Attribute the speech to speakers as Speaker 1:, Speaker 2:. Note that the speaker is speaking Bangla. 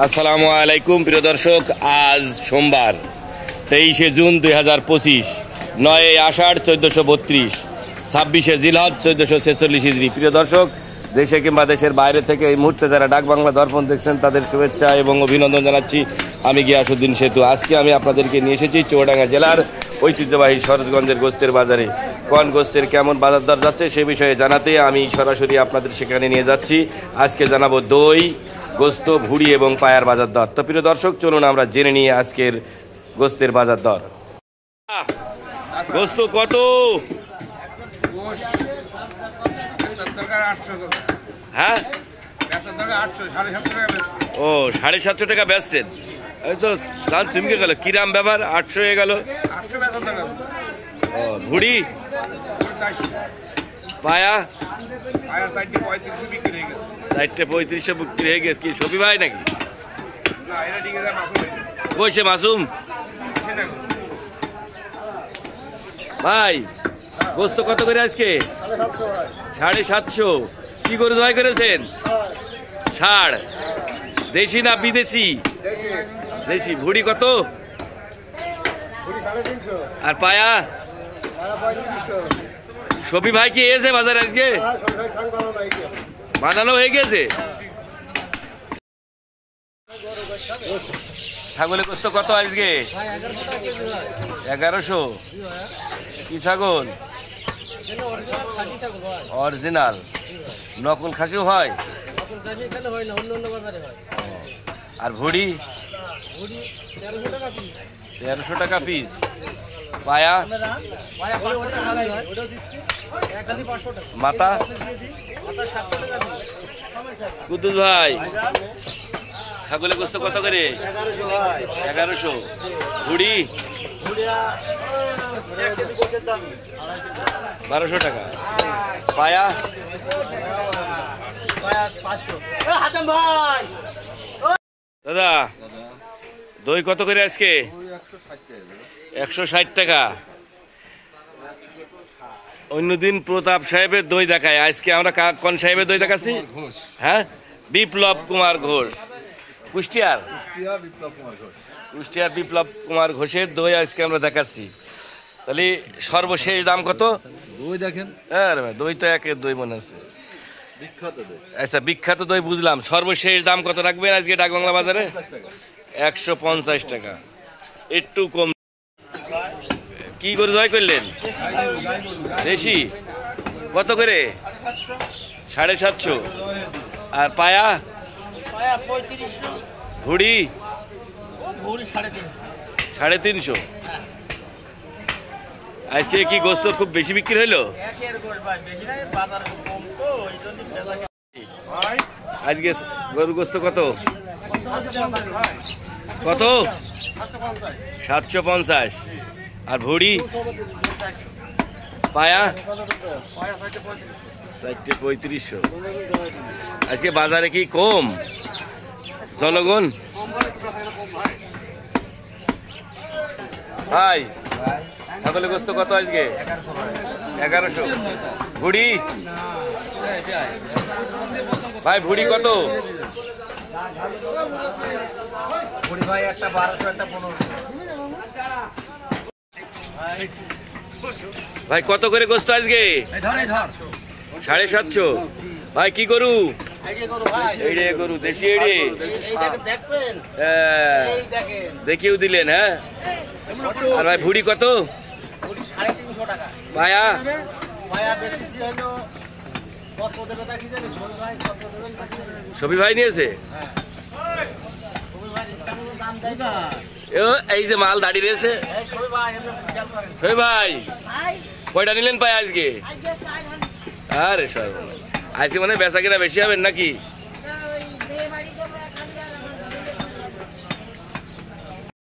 Speaker 1: আসসালামু আলাইকুম প্রিয় দর্শক, আজ সোমবার 23শে জুন 2025, 9 আষাঢ় 1432, 26শে জিলহজ 1446 হিজরি। প্রিয় দর্শক, দেশে কিংবা দেশের বাইরে থেকে এই মুহূর্তে যারা ডাক বাংলা দর্পণ দেখছেন তাদের শুভেচ্ছা এবং অভিনন্দন জানাচ্ছি। আমি গিয়াসউদ্দিন সেতু। আজকে আমি আপনাদেরকে নিয়ে এসেছি চুয়াডাঙ্গা জেলার ঐতিহ্যবাহী সরোজগঞ্জের গোস্তের বাজারে। কোন গোস্তের কেমন বাজার দর যাচ্ছে সে বিষয়ে জানাতে আমি সরাসরি আপনাদের সেখানে নিয়ে যাচ্ছি। আজকে জানাবো দই, গোস্ত, ভুড়ি এবং পায়ার বাজার দর। তো প্রিয় দর্শক, চলুন আমরা জেনে নিই আজকের গোস্তের বাজার দর। গোস্ত কত? হ্যাঁ, ও 750 টাকা বেচছেন। এই তো সাল চমকে গেল, কিরাম ব্যাপার? 800 হয়ে গেল। ও, ভুড়ি? পায়া? 435 বিক্রি হয়ে গেছে। কি সফি ভাই নাকি? কইছে মাসুম ভাই, গোস্ত কত করে আজকে? 750। কি করে জয় করেছেন? ষাড় দেশি না বিদেশি? দেশি। ভুড়ি কত? আর পায়া? সফি ভাই কি এসে বাজারে আজকে? বানানো হয়ে গেছে। ছাগলের গোস্ত কত আজকে? 1100। কি ছাগল? অরিজিনাল? নকল খাসিও হয়? আর ভুড়ি? 1300 টাকা পিস। পায়া? মাথা? কুদ্দুস ভাই, ছাগলের গোস্ত কত করে? 1100। ভুড়ি? 1200 টাকা। পায়া? দাদা, দই কত করে আজকে? 160 টাকা। অন্যদিন প্রতাপ সাহেবের দই দেখায়, আজকে আমরা কোন সাহেবের দই দেখাচ্ছি? হ্যাঁ, বিপ্লব কুমার ঘোষ। কুষ্টিয়ার বিপ্লব কুমার ঘোষের দই আজকে আমরা দেখাচ্ছি। তাহলে সর্বশেষ দাম কত? দই দেখেন। হ্যাঁ, দই তো একের দই মনে আছে। আচ্ছা, বিখ্যাত দই বুঝলাম। সর্বশেষ দাম কত রাখবেন আজকে ডাক বাংলা বাজারে? 150 টাকা। একটু কম। কি করে জয় করলেন? দেশি কত করে? 750। আর পায়া? 3500। ভুড়ি? 350। আজকে কি গোস্ত খুব বেশি বিক্রি হইলো? আজকে গরুর গোস্ত কত? 750। আর ভুড়ি? পায়া? 3500। আজকে বাজারে কি কম জনগণ? ভাই, ছাগলের গোস্ত কত আজকে? 1100। ভুড়ি? ভাই, ভুড়ি কত? ভাই, কত করে গোস্ত আজকে? 750। ভাই, কি গরু? এইড়ে গরু, দেশি এইড়ে? দেখিও দিলেন। হ্যাঁ। আর ভাই, ভুড়ি কত? পায়া? সফি ভাই নিয়েছে। এই যে মাল দাঁড়িয়ে রয়েছে। সফি ভাই, কয়টা নিলেন পায়া আজকে? আরে সব আজকে মানে বেচা কিনা বেশি হবেন নাকি?